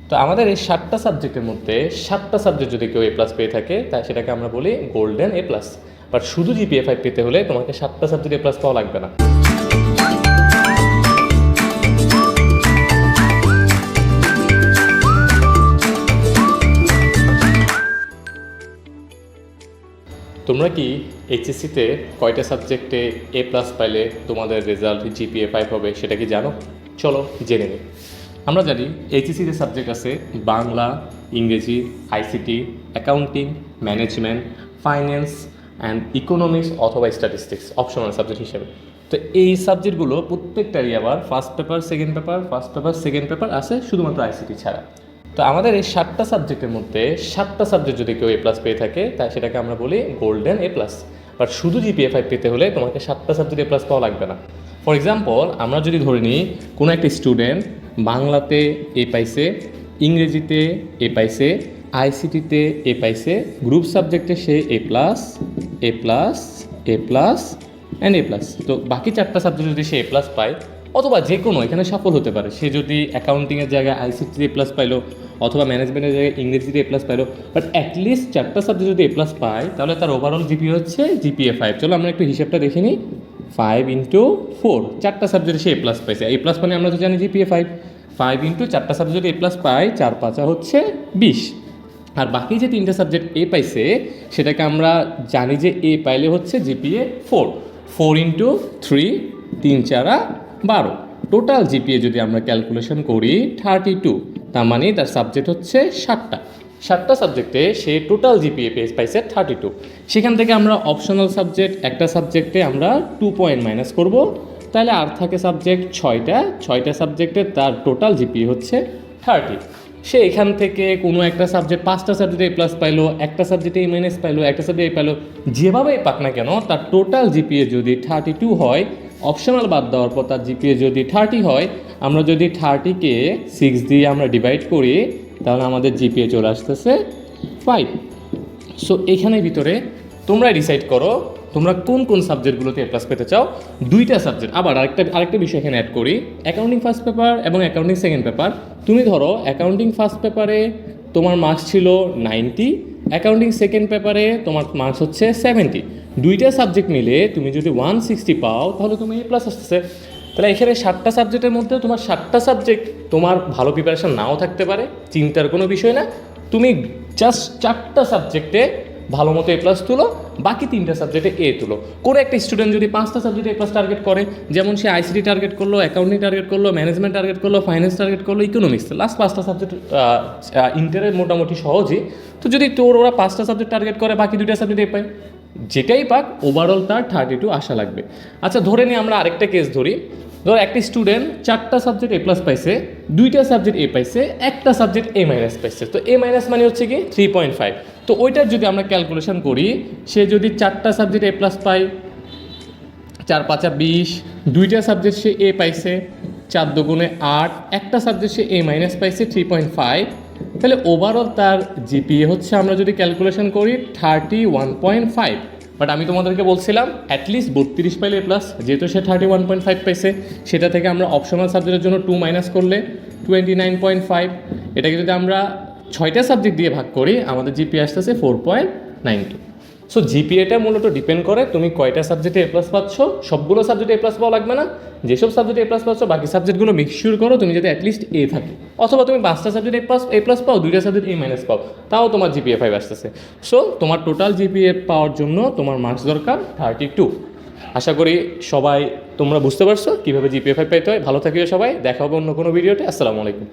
তো আমাদের এই 7টা সাবজেক্টের মধ্যে 7টা সাবজেক্ট যদি কেউ A+ পেয়ে থাকে তাই সেটাকে আমরা বলি গোল্ডেন A+। বাট শুধু GPA 5 পেতে হলে তোমাকে 7টা সাবজেক্ট A+ পাওয়া লাগবে না। তোমরা কি HSC-তে কয়টা সাবজেক্টে A+ পাইলে তোমাদের রেজাল্ট GPA 5 হবে সেটা কি জানো? চলো জেনে নিই। আমরা জানি HSC-তে সাবজেক্ট আছে বাংলা, ইংরেজি, ICT, accounting, management, finance and economics অথবা স্ট্যাটিস্টিক্স অপশনাল সাবজেক্ট হিসেবে। তো এই সাবজেক্টগুলো প্রত্যেকটারই আবার first paper, second paper, first paper, second paper আছে শুধুমাত্র ICT ছাড়া। তো আমাদের এই 7টা সাবজেক্টের মধ্যে 7টা সাবজেক্ট যদি কেউ A+ পেয়ে থাকে তাই সেটাকে আমরা বলি গোল্ডেন A+। বাট শুধু GPA 5 পেতে হলে তোমাকে 7টা সাবজেক্ট A+ পাওয়া লাগবে না। ফর এক্সাম্পল, আমরা যদি ধরে নিই কোনো একটা স্টুডেন্ট বাংলাতে A পাইছে, ইংরেজিতে A পাইছে, ICT-তে A পাইছে, গ্রুপ সাবজেক্টে সে A+, A+, A+ and A+। তো বাকি 4টা সাবজেক্ট যদি সে A+ পায় অথবা যে কোনো এখানে সফল হতে পারে, সে যদি অ্যাকাউন্টিংয়ের জায়গায় ICT-তে A+ পাইলো অথবা ম্যানেজমেন্টের জায়গায় ইংরেজিতে A+ পাইলো, বাট অ্যাটলিস্ট 4টা সাবজেক্ট যদি A+ পায় তাহলে তার ওভারঅল GPA হচ্ছে GPA 5। চলো আমরা একটু হিসাবটা দেখে নিই। 5 × 4, 4টা সাবজেক্টে সে A+ পাইছে। A+ মানে আমরা তো জানি GPA 5। 5 × 4টা সাবজেক্ট যদি A+ পায় 4×5 হচ্ছে 20। আর বাকি যে 3টে সাবজেক্ট A পাইছে সেটাকে আমরা জানি যে A পাইলে হচ্ছে GPA 4। 4 × 3, 3×4 12। টোটাল GPA যদি আমরা ক্যালকুলেশন করি 32। তার মানে তার সাবজেক্ট হচ্ছে 7টা সাবজেক্টে সে টোটাল GPA পাইছে 32। সেখান থেকে আমরা অপশনাল সাবজেক্ট একটা সাবজেক্টে আমরা 2 পয়েন্ট মাইনাস করব, তাহলে আর থাকে সাবজেক্ট 6টা সাবজেক্টে তার টোটাল GPA হচ্ছে 30। সে এখান থেকে কোনো একটা সাবজেক্ট 5টা সাবজেক্টে A+ পাইলো, একটা সাবজেক্টে A- পাইলো, একটা সাবজেক্টে A পাইলো, যেভাবেই পাক না কেন তার টোটাল GPA যদি 32 হয়, অপশনাল বাদ দেওয়ার পর তার GPA যদি 30 হয়, আমরা যদি 30কে 6 দিয়ে আমরা ডিভাইড করি তাহলে আমাদের GPA চলে আসতেছে 5। সো এইখানের ভিতরে তোমরা ডিসাইড করো তোমরা কোন কোন সাবজেক্টগুলোতে A+ পেতে চাও। 2টা সাবজেক্ট, আবার আরেকটা বিষয় এখানে অ্যাড করি, অ্যাকাউন্টিং ফার্স্ট পেপার এবং অ্যাকাউন্টিং সেকেন্ড পেপার। তুমি ধরো অ্যাকাউন্টিং ফার্স্ট পেপারে তোমার মার্কস ছিল 90, অ্যাকাউন্টিং সেকেন্ড পেপারে তোমার মার্কস হচ্ছে 70। 2টা সাবজেক্ট মিলে তুমি যদি 160 পাও তাহলে তুমি A+ আসতেছে। তাহলে এখানে 7টা সাবজেক্টের মধ্যে তোমার 7টা সাবজেক্ট তোমার ভালো প্রিপারেশন নাও থাকতে পারে, চিন্তার কোনো বিষয় না। তুমি জাস্ট 4টা সাবজেক্টে ভালো মতো A+ তুলো, বাকি 3টা সাবজেক্টে A তুলো। কোনো একটা স্টুডেন্ট যদি 5টা সাবজেক্টে A+ টার্গেট করে, যেমন সে ICT টার্গেট করলো, অ্যাকাউন্টিং টার্গেট করলো, ম্যানেজমেন্ট টার্গেট করলো, ফাইন্যান্স টার্গেট করলো, ইকোনমিক্স, লাস্ট 5টা সাবজেক্ট ইন্টারের মোটামুটি সহজই। তো যদি ওরা 5টা সাবজেক্ট টার্গেট করে বাকি 2টা সাবজেক্ট A পায়, যেটাই পাক ওভারঅল তার 32 আসা লাগবে। আচ্ছা ধরে নিই আমরা আরেকটা কেস ধরি, ধর একটা স্টুডেন্ট 4টা সাবজেক্ট A+ পাইছে, 2টা সাবজেক্ট A পাইছে, একটা সাবজেক্ট A- পাইছে। তো A- মানে হচ্ছে কি 3.5। তো ওইটার যদি আমরা ক্যালকুলেশন করি, সে যদি 4টা সাবজেক্ট A+ পায়, 4×5 20, 2টা সাবজেক্ট সে A পাইছে, 4 দুগুণে 8, একটা সাবজেক্ট সে A- পাইছে 3.5, তাহলে ওভারঅল তার GPA হচ্ছে আমরা যদি ক্যালকুলেশন করি 31.5। বাট আমি তোমাদেরকে বলছিলাম অ্যাটলিস্ট 32 পাইলে A+, যেহেতু সে 31.5 পাইছে, সেটা থেকে আমরা অপশনাল সাবজেক্টের জন্য 2 মাইনাস করলে 29.5। এটাকে যদি আমরা 6টা সাবজেক্ট দিয়ে ভাগ করি আমাদের GPA আসতেছে 4.92। সো GPAটা মূলত ডিপেন্ড করে তুমি কয়টা সাবজেক্টে A+ পাচ্ছ। সবগুলো সাবজেক্টে A+ পাওয়া লাগবে না, যেসব সাবজেক্টে A+ পাচ্ছ বাকি সাবজেক্টগুলো মিক্সচার করো তুমি যাতে অ্যাটলিস্ট A থাকে, অথবা তুমি 5টা সাবজেক্টে A+ পাও, 2টা সাবজেক্ট A- পাও, তাও তোমার GPA 5 আসতেছে। সো তোমার টোটাল GPA পাওয়ার জন্য তোমার মার্কস দরকার 32। আশা করি সবাই তোমরা বুঝতে পারছো কীভাবে GPA 5 পেতে হয়। ভালো থাকিও সবাই, দেখা হবে অন্য কোনো ভিডিওতে। আসসালামু আলাইকুম।